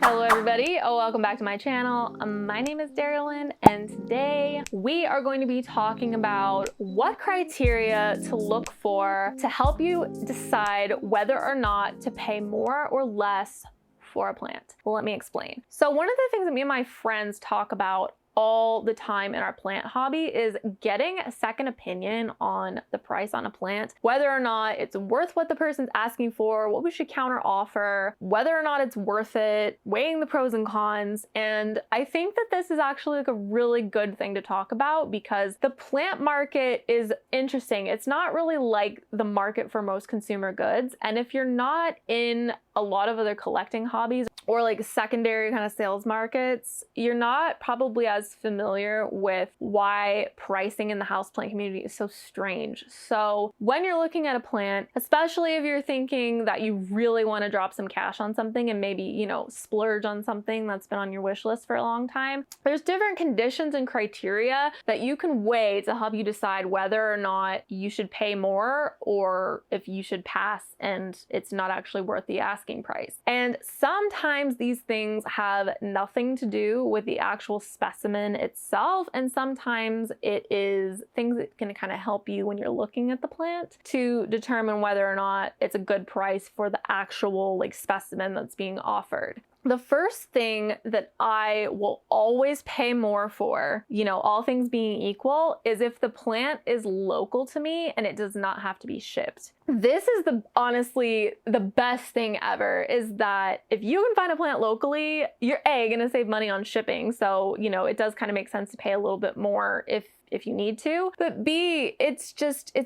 Hello everybody, welcome back to my channel. My name is Darilyn and today we are going to be talking about what criteria to look for to help you decide whether or not to pay more or less for a plant. Well, let me explain. So one of the things that me and my friends talk about all the time in our plant hobby is getting a second opinion on the price on a plant, whether or not it's worth what the person's asking for, what we should counter offer, whether or not it's worth it, weighing the pros and cons. And I think that this is actually like a really good thing to talk about because the plant market is interesting. It's not really like the market for most consumer goods. And if you're not in a lot of other collecting hobbies or like secondary kind of sales markets, you're not probably as familiar with why pricing in the houseplant community is so strange. So when you're looking at a plant, especially if you're thinking that you really want to drop some cash on something and maybe, you know, splurge on something that's been on your wish list for a long time, there's different conditions and criteria that you can weigh to help you decide whether or not you should pay more or if you should pass and it's not actually worth the asking price. And sometimes these things have nothing to do with the actual specimen itself, and sometimes it is things that can kind of help you when you're looking at the plant to determine whether or not it's a good price for the actual like specimen that's being offered. The first thing that I will always pay more for, you know, all things being equal, is if the plant is local to me and it does not have to be shipped. This is honestly the best thing ever, is that if you can find a plant locally, you're gonna save money on shipping. So, you know, it does kind of make sense to pay a little bit more if you need to. But B, it's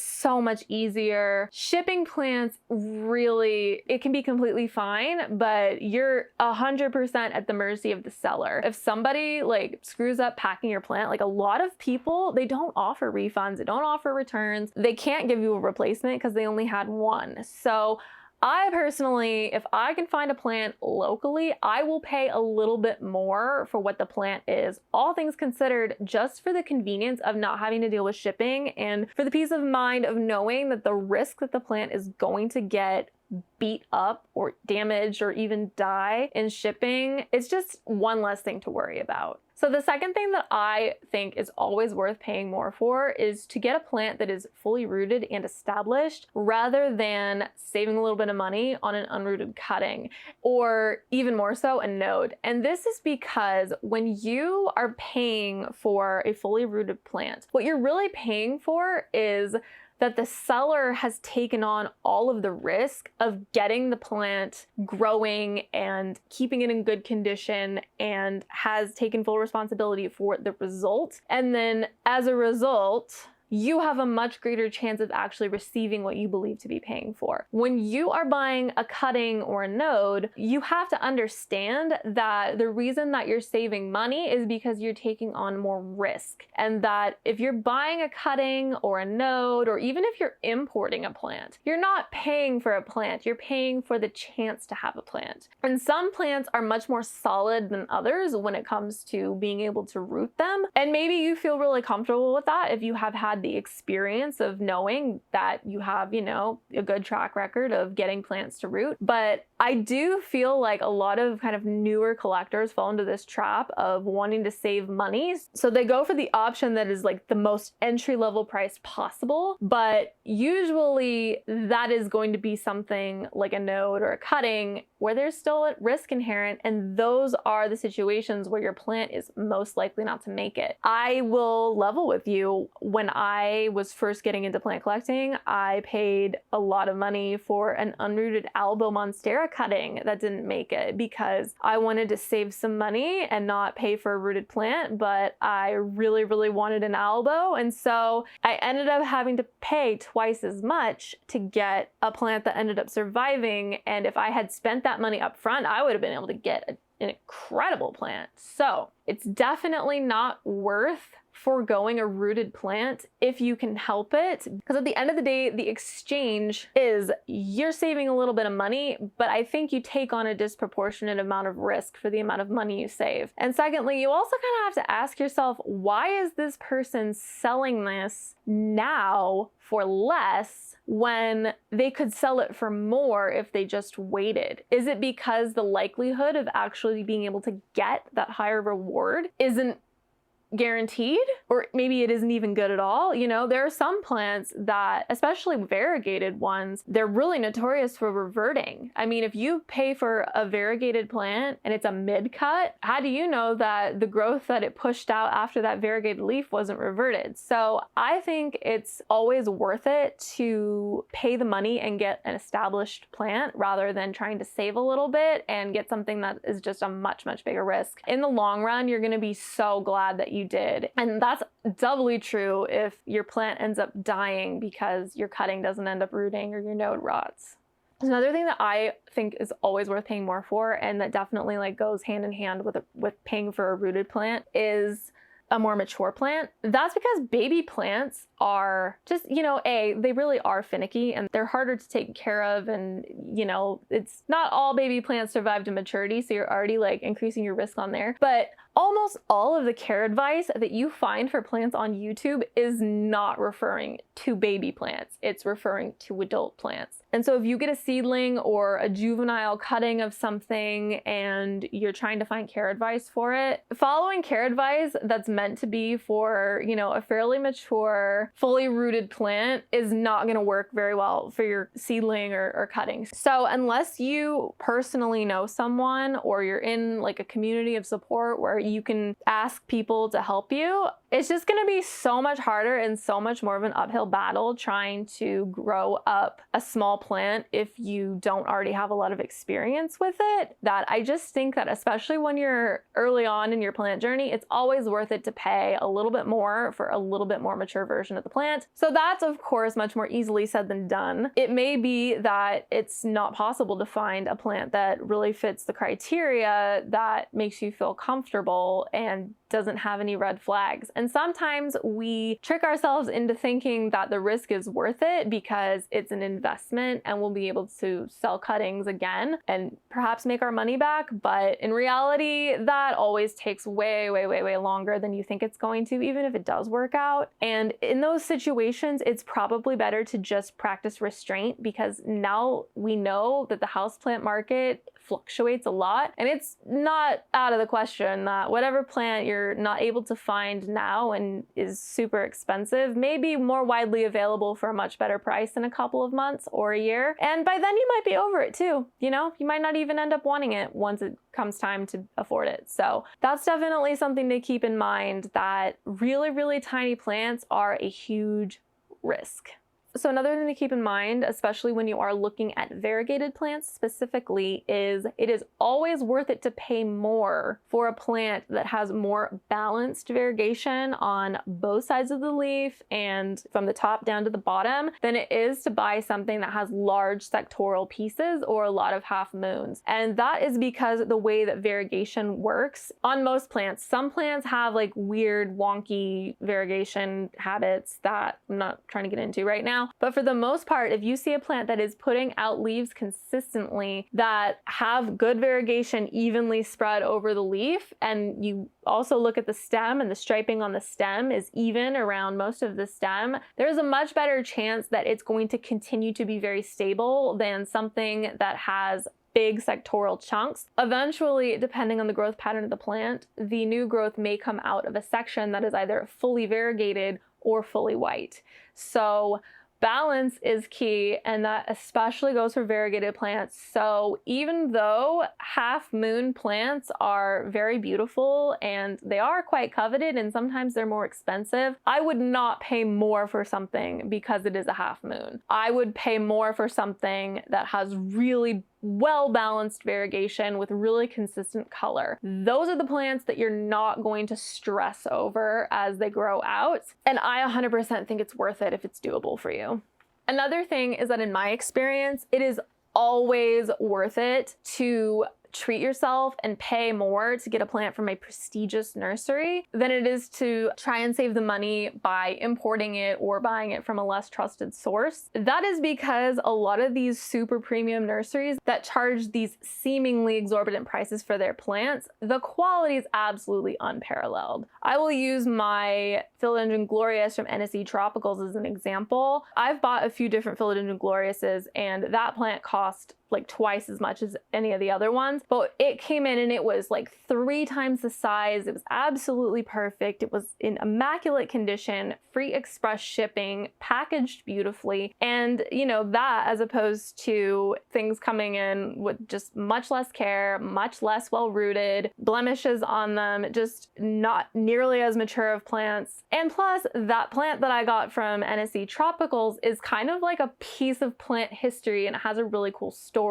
so much easier. Shipping plants really, it can be completely fine, but you're 100% at the mercy of the seller. If somebody like screws up packing your plant, like a lot of people, they don't offer refunds, they don't offer returns, they can't give you a replacement because they only had one. So I personally, if I can find a plant locally, I will pay a little bit more for what the plant is, all things considered, just for the convenience of not having to deal with shipping and for the peace of mind of knowing that the risk that the plant is going to get beat up or damaged or even die in shipping, it's just one less thing to worry about. So the second thing that I think is always worth paying more for is to get a plant that is fully rooted and established rather than saving a little bit of money on an unrooted cutting, or even more so a node. And this is because when you are paying for a fully rooted plant, what you're really paying for is that the seller has taken on all of the risk of getting the plant growing and keeping it in good condition and has taken full responsibility for the result. And then as a result, you have a much greater chance of actually receiving what you believe to be paying for. When you are buying a cutting or a node, you have to understand that the reason that you're saving money is because you're taking on more risk. And that if you're buying a cutting or a node, or even if you're importing a plant, you're not paying for a plant, you're paying for the chance to have a plant. And some plants are much more solid than others when it comes to being able to root them. And maybe you feel really comfortable with that if you have had the experience of knowing that you have, you know, a good track record of getting plants to root. But I do feel like a lot of kind of newer collectors fall into this trap of wanting to save money. So they go for the option that is like the most entry-level price possible, but usually that is going to be something like a node or a cutting where there's still a risk inherent, and those are the situations where your plant is most likely not to make it. I will level with you, when I was first getting into plant collecting, I paid a lot of money for an unrooted Albo Monstera cutting that didn't make it because I wanted to save some money and not pay for a rooted plant, but I really, really wanted an Albo, and so I ended up having to pay twice as much to get a plant that ended up surviving, and if I had spent that money up front, I would have been able to get an incredible plant. So it's definitely not worth foregoing a rooted plant if you can help it. Because at the end of the day, the exchange is you're saving a little bit of money, but I think you take on a disproportionate amount of risk for the amount of money you save. And secondly, you also kind of have to ask yourself, why is this person selling this now for less when they could sell it for more if they just waited? Is it because the likelihood of actually being able to get that higher reward isn't guaranteed, or maybe it isn't even good at all? You know, there are some plants that, especially variegated ones, they're really notorious for reverting. I mean, if you pay for a variegated plant and it's a mid-cut, how do you know that the growth that it pushed out after that variegated leaf wasn't reverted? So I think it's always worth it to pay the money and get an established plant rather than trying to save a little bit and get something that is just a much, much bigger risk. In the long run, you're going to be so glad that you did. And that's doubly true if your plant ends up dying because your cutting doesn't end up rooting or your node rots. Another thing that I think is always worth paying more for, and that definitely like goes hand in hand with paying for a rooted plant, is a more mature plant. That's because baby plants are just, you know, they really are finicky and they're harder to take care of. And, you know, it's not all baby plants survive to maturity, so you're already like increasing your risk on there. But almost all of the care advice that you find for plants on YouTube is not referring to baby plants. It's referring to adult plants. And so if you get a seedling or a juvenile cutting of something and you're trying to find care advice for it, following care advice that's meant to be for, you know, a fairly mature, fully rooted plant is not going to work very well for your seedling or cuttings. So unless you personally know someone or you're in like a community of support where you can ask people to help you, it's just going to be so much harder and so much more of an uphill battle trying to grow up a small plant if you don't already have a lot of experience with it. That I just think that especially when you're early on in your plant journey, it's always worth it to pay a little bit more for a little bit more mature version of the plant. So that's of course much more easily said than done. It may be that it's not possible to find a plant that really fits the criteria that makes you feel comfortable and doesn't have any red flags. And sometimes we trick ourselves into thinking that the risk is worth it because it's an investment and we'll be able to sell cuttings again and perhaps make our money back. But in reality, that always takes way, way, way, way longer than you think it's going to, even if it does work out. And in those situations, it's probably better to just practice restraint, because now we know that the houseplant market fluctuates a lot, and it's not out of the question that whatever plant you're not able to find now and is super expensive may be more widely available for a much better price in a couple of months or a year. And by then you might be over it too. You know, you might not even end up wanting it once it comes time to afford it. So that's definitely something to keep in mind, that really, really tiny plants are a huge risk. So another thing to keep in mind, especially when you are looking at variegated plants specifically, is it is always worth it to pay more for a plant that has more balanced variegation on both sides of the leaf and from the top down to the bottom than it is to buy something that has large sectoral pieces or a lot of half moons. And that is because the way that variegation works on most plants, some plants have like weird wonky variegation habits that I'm not trying to get into right now. But for the most part, if you see a plant that is putting out leaves consistently that have good variegation evenly spread over the leaf, and you also look at the stem and the striping on the stem is even around most of the stem, there's a much better chance that it's going to continue to be very stable than something that has big sectoral chunks. Eventually, depending on the growth pattern of the plant, the new growth may come out of a section that is either fully variegated or fully white. So balance is key, and that especially goes for variegated plants. So even though half moon plants are very beautiful and they are quite coveted and sometimes they're more expensive, I would not pay more for something because it is a half moon. I would pay more for something that has really well-balanced variegation with really consistent color. Those are the plants that you're not going to stress over as they grow out. And I 100% think it's worth it if it's doable for you. Another thing is that in my experience, it is always worth it to treat yourself and pay more to get a plant from a prestigious nursery than it is to try and save the money by importing it or buying it from a less trusted source. That is because a lot of these super premium nurseries that charge these seemingly exorbitant prices for their plants, the quality is absolutely unparalleled. I will use my Philodendron Glorious from NSE Tropicals as an example. I've bought a few different Philodendron Gloriouses, and that plant cost like twice as much as any of the other ones, but it came in and it was like 3 times the size. It was absolutely perfect. It was in immaculate condition, free express shipping, packaged beautifully. And you know, that as opposed to things coming in with just much less care, much less well rooted, blemishes on them, just not nearly as mature of plants. And plus, that plant that I got from NSE Tropicals is kind of like a piece of plant history, and it has a really cool story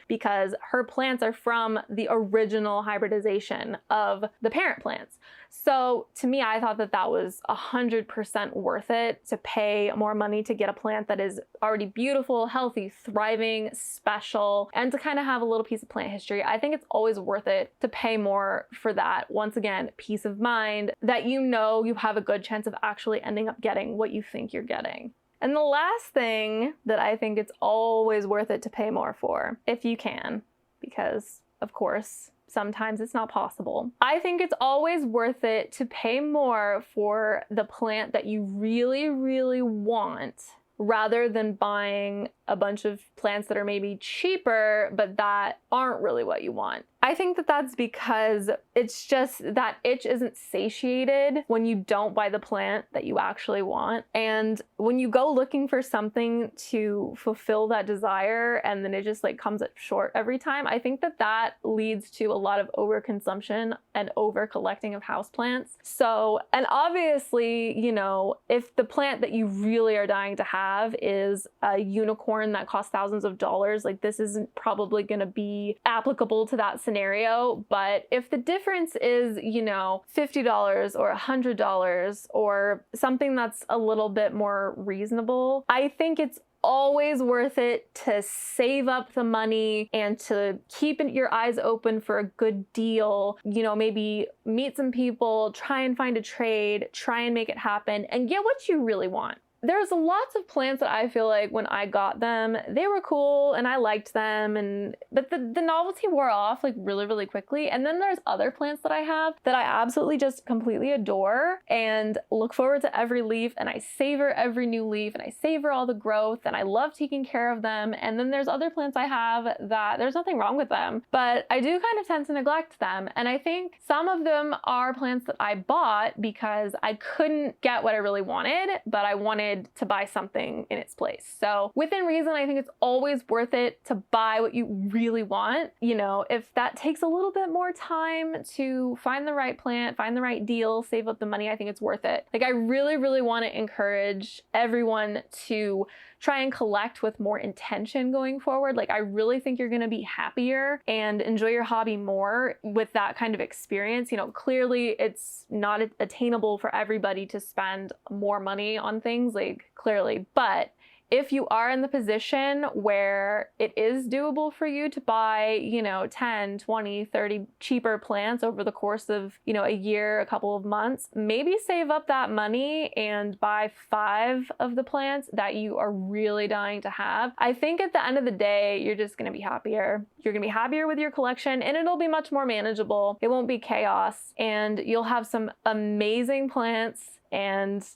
because her plants are from the original hybridization of the parent plants. So to me, I thought that that was 100% worth it to pay more money to get a plant that is already beautiful, healthy, thriving, special, and to kind of have a little piece of plant history. I think it's always worth it to pay more for that. Once again, peace of mind that you know you have a good chance of actually ending up getting what you think you're getting. And the last thing that I think it's always worth it to pay more for, if you can, because of course, sometimes it's not possible. I think it's always worth it to pay more for the plant that you really, really want rather than buying a bunch of plants that are maybe cheaper, but that aren't really what you want. I think that that's because it's just that itch isn't satiated when you don't buy the plant that you actually want. And when you go looking for something to fulfill that desire and then it just like comes up short every time, I think that that leads to a lot of overconsumption and over collecting of houseplants. So, and obviously, you know, if the plant that you really are dying to have is a unicorn that costs thousands of dollars, like this isn't probably going to be applicable to that scenario. But if the difference is, you know, $50 or $100 or something that's a little bit more reasonable, I think it's always worth it to save up the money and to keep your eyes open for a good deal. You know, maybe meet some people, try and find a trade, try and make it happen, and get what you really want. There's lots of plants that I feel like when I got them, they were cool and I liked them, but the novelty wore off like really, really quickly. And then there's other plants that I have that I absolutely just completely adore and look forward to every leaf, and I savor every new leaf, and I savor all the growth, and I love taking care of them. And then there's other plants I have that there's nothing wrong with them, but I do kind of tend to neglect them. And I think some of them are plants that I bought because I couldn't get what I really wanted, but I wanted to buy something in its place. So within reason, I think it's always worth it to buy what you really want. You know, if that takes a little bit more time to find the right plant, find the right deal, save up the money, I think it's worth it. Like I really, really want to encourage everyone to try and collect with more intention going forward. Like I really think you're going to be happier and enjoy your hobby more with that kind of experience. You know, clearly it's not attainable for everybody to spend more money on things, like clearly, but if you are in the position where it is doable for you to buy, you know, 10, 20, 30 cheaper plants over the course of, you know, a year, a couple of months, maybe save up that money and buy 5 of the plants that you are really dying to have. I think at the end of the day, you're just going to be happier. You're going to be happier with your collection, and it'll be much more manageable. It won't be chaos, and you'll have some amazing plants. And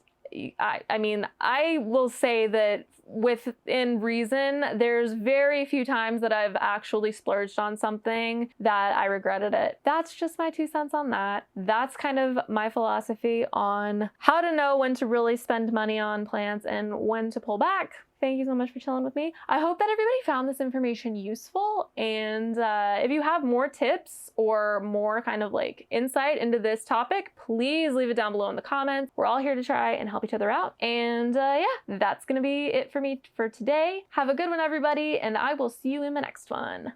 I mean, I will say that within reason, there's very few times that I've actually splurged on something that I regretted it. That's just my 2 cents on that. That's kind of my philosophy on how to know when to really spend money on plants and when to pull back. Thank you so much for chilling with me. I hope that everybody found this information useful. And if you have more tips or more kind of like insight into this topic, please leave it down below in the comments. We're all here to try and help each other out. And yeah, that's gonna be it for me for today. Have a good one, everybody, and I will see you in the next one.